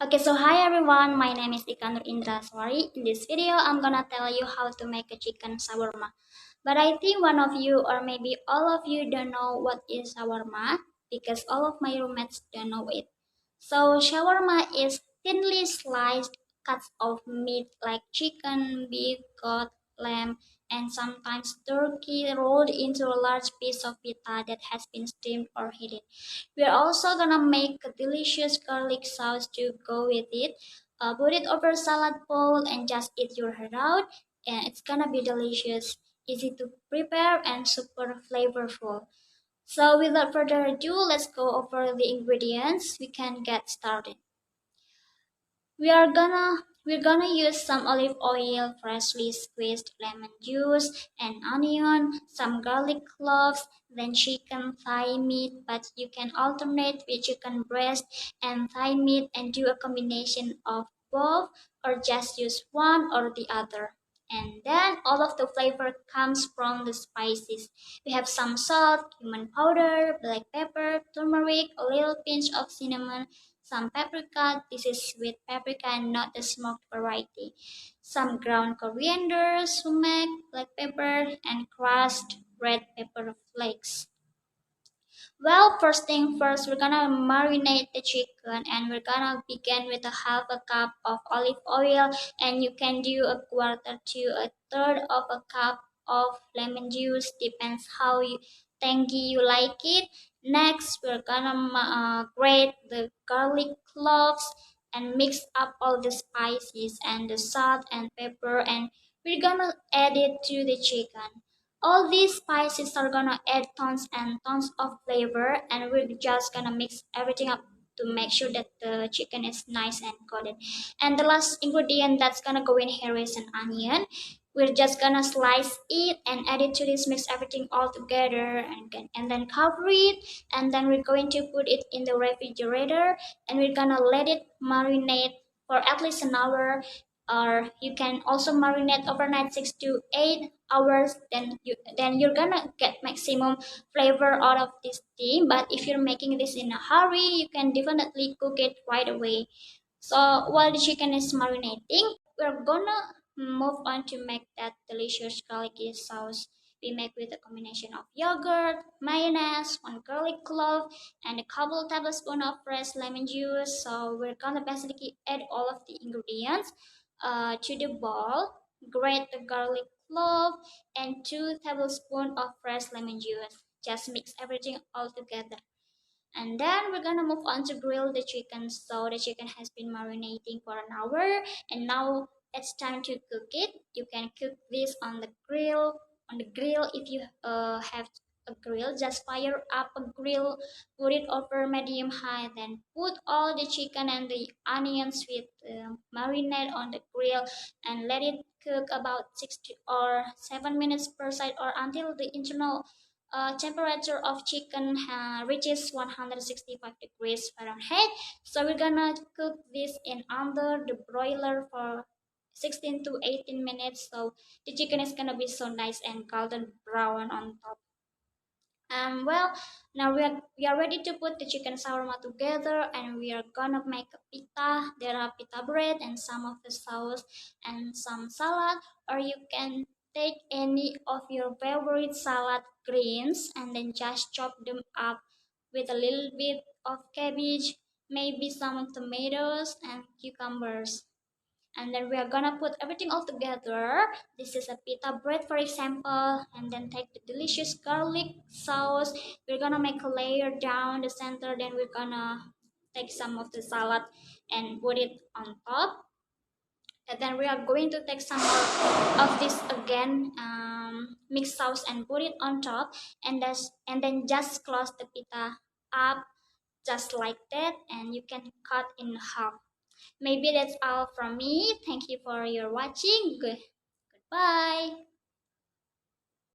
Okay, so hi everyone, my name is Indra Swari. In this video, I'm gonna tell you how to make a chicken shawarma. But I think one of you or maybe all of you don't know what is shawarma because all of my roommates don't know it. So shawarma is thinly sliced cuts of meat like chicken, beef, goat, lamb, and sometimes turkey rolled into a large piece of pita that has been steamed or heated. We're also gonna make a delicious garlic sauce to go with it. Put it over salad bowl and just eat your heart out. And it's gonna be delicious, easy to prepare, and super flavorful. So without further ado, let's go over the ingredients. We can get started. We're gonna use some olive oil, freshly squeezed lemon juice, an onion, some garlic cloves, then chicken thigh meat, but you can alternate with chicken breast and thigh meat and do a combination of both or just use one or the other. And then all of the flavor comes from the spices. We have some salt, cumin powder, black pepper, turmeric, a little pinch of cinnamon, some paprika, this is sweet paprika and not the smoked variety. Some ground coriander, sumac, black pepper, and crushed red pepper flakes. Well, first thing first, we're gonna marinate the chicken and we're gonna begin with a half a cup of olive oil and you can do a quarter to a third of a cup of lemon juice, depends how tangy you like it. Next, we're gonna grate the garlic cloves and mix up all the spices and the salt and pepper and we're gonna add it to the chicken. All these spices are gonna add tons and tons of flavor, and we're just gonna mix everything up to make sure that the chicken is nice and coated. And the last ingredient that's gonna go in here is an onion. We're just gonna slice it and add it to this, mix everything all together, and then cover it. And then we're going to put it in the refrigerator, and we're gonna let it marinate for at least an hour, or you can also marinate overnight 6 to 8 hours. Then you're gonna get maximum flavor out of this thing. But if you're making this in a hurry, you can definitely cook it right away. So while the chicken is marinating, we're gonna move on to make that delicious garlicky sauce. We make with a combination of yogurt, mayonnaise, one garlic clove, and a couple tablespoon of fresh lemon juice. So we're gonna basically add all of the ingredients to the bowl. Grate the garlic clove and 2 tablespoons of fresh lemon juice. Just mix everything all together. And then we're gonna move on to grill the chicken. So the chicken has been marinating for an hour and now it's time to cook it. You can cook this on the grill if you have a grill. Just fire up a grill, put it over medium high, then put all the chicken and the onions with marinade on the grill and let it cook about 6 or 7 minutes per side or until the internal temperature of chicken reaches 165 degrees Fahrenheit. So we're gonna cook this in under the broiler for 16 to 18 minutes. So the chicken is gonna be so nice and golden brown on top. Well, now we are ready to put the chicken shawarma together, and we are gonna make a pita. There are pita bread and some of the sauce and some salad, or you can take any of your favorite salad greens and then just chop them up with a little bit of cabbage, maybe some tomatoes and cucumbers. And then we are gonna put everything all together. This is a pita bread, for example, and then take the delicious garlic sauce. We're gonna make a layer down the center, then we're gonna take some of the salad and put it on top. And then we are going to take some more of this again, mixed sauce, and put it on top, and then just close the pita up just like that, and you can cut in half. Maybe that's all from me. Thank you for your watching. Goodbye.